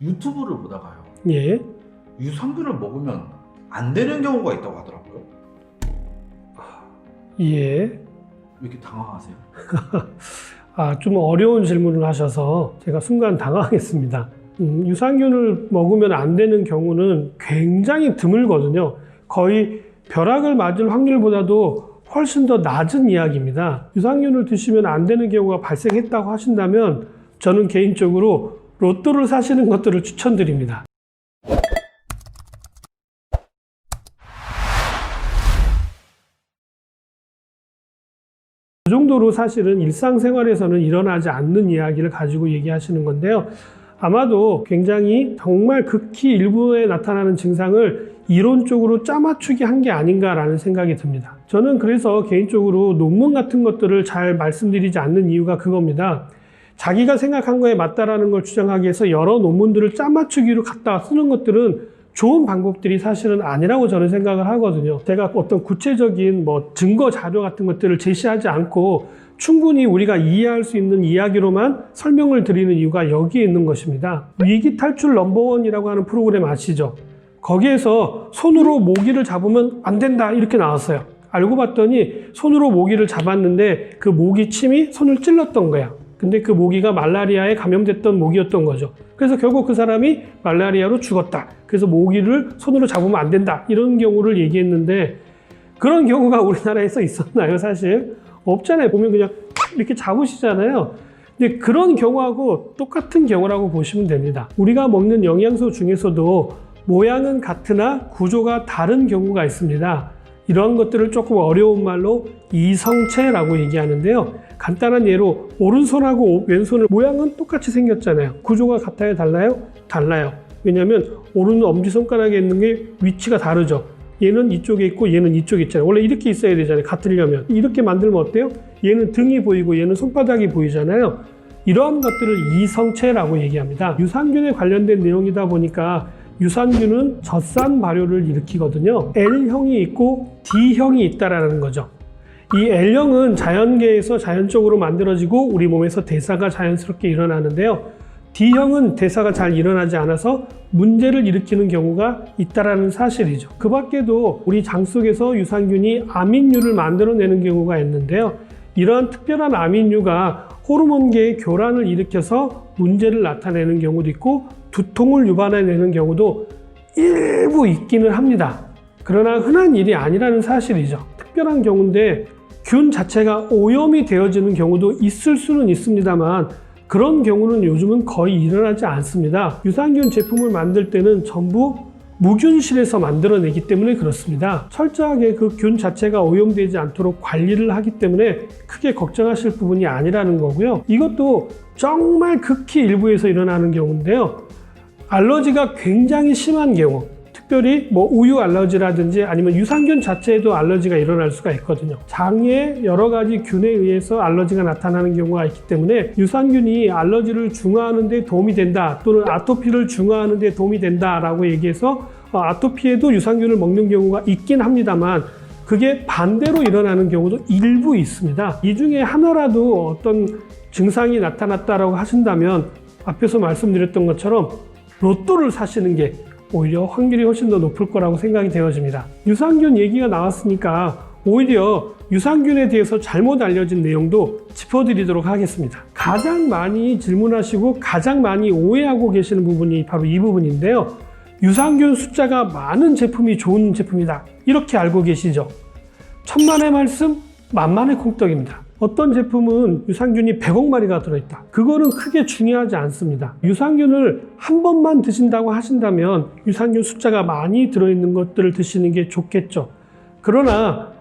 유튜브를 보다가요. 예. 유산균을 먹으면 안 되는 경우가 있다고 하더라고요. 예. 왜 이렇게 당황하세요? 좀 어려운 질문을 하셔서 제가 순간 당황했습니다. 유산균을 먹으면 안 되는 경우는 굉장히 드물거든요. 거의 벼락을 맞을 확률보다도 훨씬 더 낮은 이야기입니다. 유산균을 드시면 안 되는 경우가 발생했다고 하신다면 저는 개인적으로 로또를 사시는 것들을 추천드립니다. 그 정도로 사실은 일상생활에서는 일어나지 않는 이야기를 가지고 얘기하시는 건데요. 아마도 굉장히 정말 극히 일부에 나타나는 증상을 이론적으로 짜맞추기 한 게 아닌가라는 생각이 듭니다. 저는 그래서 개인적으로 논문 같은 것들을 잘 말씀드리지 않는 이유가 그겁니다. 자기가 생각한 거에 맞다라는 걸 주장하기 위해서 여러 논문들을 짜맞추기로 갖다 쓰는 것들은 좋은 방법들이 사실은 아니라고 저는 생각을 하거든요. 제가 어떤 구체적인 증거 자료 같은 것들을 제시하지 않고 충분히 우리가 이해할 수 있는 이야기로만 설명을 드리는 이유가 여기에 있는 것입니다. 위기 탈출 넘버원이라고 하는 프로그램 아시죠? 거기에서 손으로 모기를 잡으면 안 된다 이렇게 나왔어요. 알고 봤더니 손으로 모기를 잡았는데 그 모기 침이 손을 찔렀던 거야. 근데 그 모기가 말라리아에 감염됐던 모기였던 거죠. 그래서 결국 그 사람이 말라리아로 죽었다. 그래서 모기를 손으로 잡으면 안 된다. 이런 경우를 얘기했는데 그런 경우가 우리나라에서 있었나요, 사실? 없잖아요. 보면 그냥 이렇게 잡으시잖아요. 근데 그런 경우하고 똑같은 경우라고 보시면 됩니다. 우리가 먹는 영양소 중에서도 모양은 같으나 구조가 다른 경우가 있습니다. 이런 것들을 조금 어려운 말로 이성체라고 얘기하는데요. 간단한 예로 오른손하고 왼손을 모양은 똑같이 생겼잖아요. 구조가 같아요? 달라요? 달라요. 왜냐하면 오른 엄지손가락에 있는 게 위치가 다르죠. 얘는 이쪽에 있고 얘는 이쪽에 있잖아요. 원래 이렇게 있어야 되잖아요. 같으려면. 이렇게 만들면 어때요? 얘는 등이 보이고 얘는 손바닥이 보이잖아요. 이러한 것들을 이성체라고 얘기합니다. 유산균에 관련된 내용이다 보니까 유산균은 젖산 발효를 일으키거든요. L형이 있고 D형이 있다라는 거죠. 이 L형은 자연계에서 자연적으로 만들어지고 우리 몸에서 대사가 자연스럽게 일어나는데요. D형은 대사가 잘 일어나지 않아서 문제를 일으키는 경우가 있다라는 사실이죠. 그 밖에도 우리 장 속에서 유산균이 아민류를 만들어내는 경우가 있는데요. 이러한 특별한 아민류가 호르몬계의 교란을 일으켜서 문제를 나타내는 경우도 있고 두통을 유발해내는 경우도 일부 있기는 합니다. 그러나 흔한 일이 아니라는 사실이죠. 특별한 경우인데 균 자체가 오염이 되어지는 경우도 있을 수는 있습니다만 그런 경우는 요즘은 거의 일어나지 않습니다. 유산균 제품을 만들 때는 전부 무균실에서 만들어내기 때문에 그렇습니다. 철저하게 그 균 자체가 오염되지 않도록 관리를 하기 때문에 크게 걱정하실 부분이 아니라는 거고요. 이것도 정말 극히 일부에서 일어나는 경우인데요. 알러지가 굉장히 심한 경우, 특별히 우유 알러지라든지 아니면 유산균 자체에도 알러지가 일어날 수가 있거든요. 장에 여러 가지 균에 의해서 알러지가 나타나는 경우가 있기 때문에 유산균이 알러지를 중화하는 데 도움이 된다 또는 아토피를 중화하는 데 도움이 된다라고 얘기해서 아토피에도 유산균을 먹는 경우가 있긴 합니다만 그게 반대로 일어나는 경우도 일부 있습니다. 이 중에 하나라도 어떤 증상이 나타났다라고 하신다면 앞에서 말씀드렸던 것처럼 로또를 사시는 게 오히려 확률이 훨씬 더 높을 거라고 생각이 되어집니다. 유산균 얘기가 나왔으니까 오히려 유산균에 대해서 잘못 알려진 내용도 짚어드리도록 하겠습니다. 가장 많이 질문하시고 가장 많이 오해하고 계시는 부분이 바로 이 부분인데요. 유산균 숫자가 많은 제품이 좋은 제품이다. 이렇게 알고 계시죠? 천만의 말씀, 만만의 콩떡입니다. 어떤 제품은 유산균이 100억 마리가 들어있다. 그거는 크게 중요하지 않습니다. 유산균을 한 번만 드신다고 하신다면 유산균 숫자가 많이 들어있는 것들을 드시는 게 좋겠죠. 그러나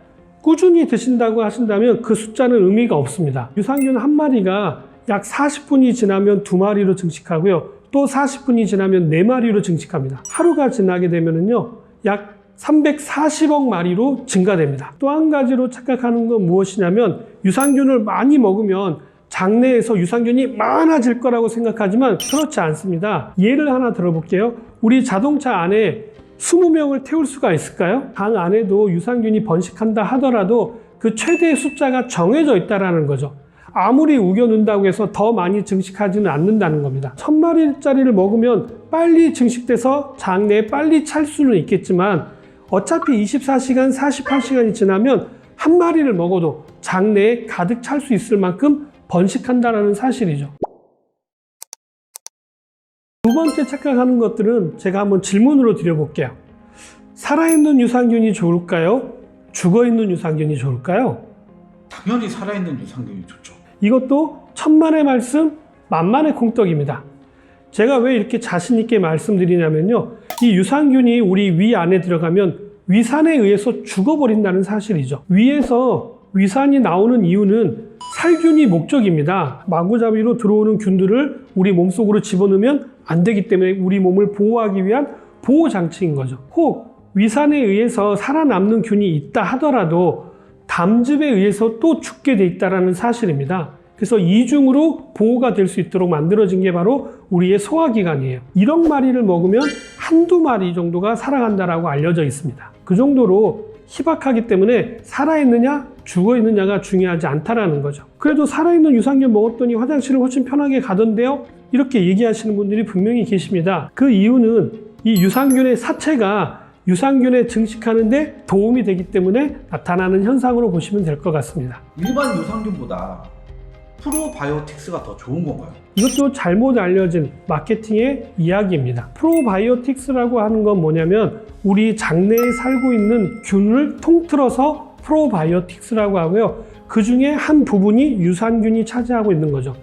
꾸준히 드신다고 하신다면 그 숫자는 의미가 없습니다. 유산균 한 마리가 약 40분이 지나면 2마리로 증식하고요. 또 40분이 지나면 4마리로 증식합니다. 하루가 지나게 되면요, 약 340억 마리로 증가됩니다. 또 한 가지로 착각하는 건 무엇이냐면 유산균을 많이 먹으면 장내에서 유산균이 많아질 거라고 생각하지만 그렇지 않습니다. 예를 하나 들어볼게요. 우리 자동차 안에 20명을 태울 수가 있을까요? 방 안에도 유산균이 번식한다 하더라도 그 최대 숫자가 정해져 있다는 거죠. 아무리 우겨 넣는다고 해서 더 많이 증식하지는 않는다는 겁니다. 1000마리짜리를 먹으면 빨리 증식돼서 장내에 빨리 찰 수는 있겠지만 어차피 24시간, 48시간이 지나면 한 마리를 먹어도 장내에 가득 찰 수 있을 만큼 번식한다는 사실이죠. 두 번째 착각하는 것들은 제가 한번 질문으로 드려볼게요. 살아있는 유산균이 좋을까요? 죽어있는 유산균이 좋을까요? 당연히 살아있는 유산균이 좋죠. 이것도 천만의 말씀, 만만의 콩떡입니다. 제가 왜 이렇게 자신 있게 말씀드리냐면요. 이 유산균이 우리 위 안에 들어가면 위산에 의해서 죽어버린다는 사실이죠. 위에서 위산이 나오는 이유는 살균이 목적입니다. 마구잡이로 들어오는 균들을 우리 몸속으로 집어넣으면 안 되기 때문에 우리 몸을 보호하기 위한 보호장치인 거죠. 혹 위산에 의해서 살아남는 균이 있다 하더라도 담즙에 의해서 또 죽게 돼 있다는 사실입니다. 그래서 이중으로 보호가 될 수 있도록 만들어진 게 바로 우리의 소화기관이에요. 1억 마리를 먹으면 한두 마리 정도가 살아간다라고 알려져 있습니다. 그 정도로 희박하기 때문에 살아있느냐 죽어있느냐가 중요하지 않다라는 거죠. 그래도 살아있는 유산균 먹었더니 화장실을 훨씬 편하게 가던데요? 이렇게 얘기하시는 분들이 분명히 계십니다. 그 이유는 이 유산균의 사체가 유산균에 증식하는데 도움이 되기 때문에 나타나는 현상으로 보시면 될 것 같습니다. 일반 유산균보다 프로바이오틱스가 더 좋은 건가요? 이것도 잘못 알려진 마케팅의 이야기입니다. 프로바이오틱스라고 하는 건 뭐냐면 우리 장내에 살고 있는 균을 통틀어서 프로바이오틱스라고 하고요. 그 중에 한 부분이 유산균이 차지하고 있는 거죠.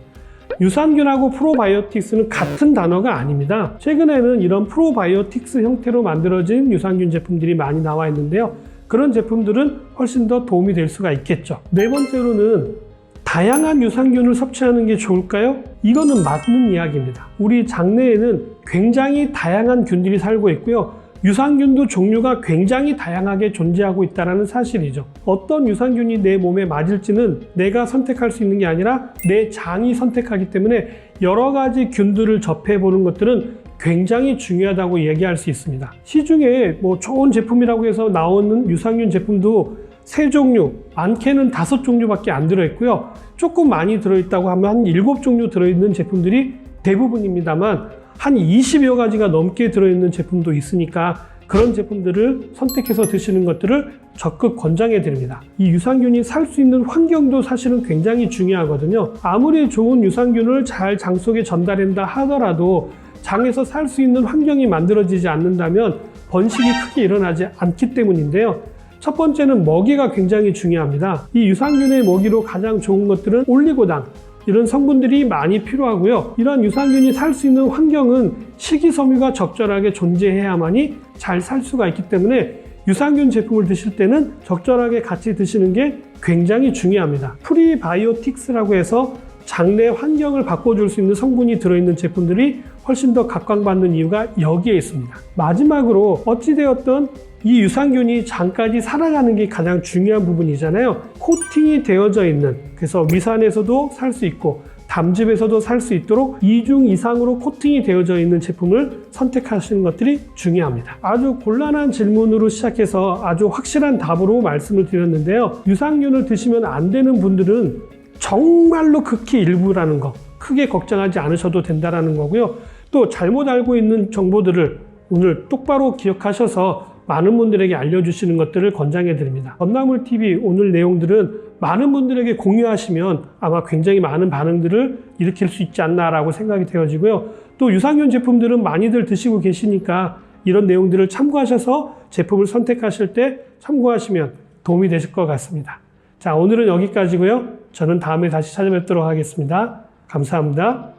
유산균하고 프로바이오틱스는 같은 단어가 아닙니다. 최근에는 이런 프로바이오틱스 형태로 만들어진 유산균 제품들이 많이 나와 있는데요. 그런 제품들은 훨씬 더 도움이 될 수가 있겠죠. 네 번째로는 다양한 유산균을 섭취하는 게 좋을까요? 이거는 맞는 이야기입니다. 우리 장내에는 굉장히 다양한 균들이 살고 있고요. 유산균도 종류가 굉장히 다양하게 존재하고 있다는 사실이죠. 어떤 유산균이 내 몸에 맞을지는 내가 선택할 수 있는 게 아니라 내 장이 선택하기 때문에 여러 가지 균들을 접해보는 것들은 굉장히 중요하다고 얘기할 수 있습니다. 시중에 좋은 제품이라고 해서 나오는 유산균 제품도 3종류, 많게는 5종류밖에 안 들어있고요. 조금 많이 들어있다고 하면 한 7종류 들어있는 제품들이 대부분입니다만 한 20여 가지가 넘게 들어있는 제품도 있으니까 그런 제품들을 선택해서 드시는 것들을 적극 권장해 드립니다. 이 유산균이 살 수 있는 환경도 사실은 굉장히 중요하거든요. 아무리 좋은 유산균을 잘 장 속에 전달한다 하더라도 장에서 살 수 있는 환경이 만들어지지 않는다면 번식이 크게 일어나지 않기 때문인데요. 첫 번째는 먹이가 굉장히 중요합니다. 이 유산균의 먹이로 가장 좋은 것들은 올리고당, 이런 성분들이 많이 필요하고요. 이런 유산균이 살 수 있는 환경은 식이섬유가 적절하게 존재해야만이 잘 살 수가 있기 때문에 유산균 제품을 드실 때는 적절하게 같이 드시는 게 굉장히 중요합니다. 프리바이오틱스라고 해서 장내 환경을 바꿔줄 수 있는 성분이 들어있는 제품들이 훨씬 더 각광받는 이유가 여기에 있습니다. 마지막으로 어찌되었든 이 유산균이 장까지 살아가는 게 가장 중요한 부분이잖아요. 코팅이 되어져 있는, 그래서 위산에서도 살 수 있고 담즙에서도 살 수 있도록 2중 이상으로 코팅이 되어져 있는 제품을 선택하시는 것들이 중요합니다. 아주 곤란한 질문으로 시작해서 아주 확실한 답으로 말씀을 드렸는데요. 유산균을 드시면 안 되는 분들은 정말로 극히 일부라는 거 크게 걱정하지 않으셔도 된다는 거고요. 또 잘못 알고 있는 정보들을 오늘 똑바로 기억하셔서 많은 분들에게 알려주시는 것들을 권장해 드립니다. 건나물TV 오늘 내용들은 많은 분들에게 공유하시면 아마 굉장히 많은 반응들을 일으킬 수 있지 않나라고 생각이 되어지고요. 또 유산균 제품들은 많이들 드시고 계시니까 이런 내용들을 참고하셔서 제품을 선택하실 때 참고하시면 도움이 되실 것 같습니다. 자, 오늘은 여기까지고요. 저는 다음에 다시 찾아뵙도록 하겠습니다. 감사합니다.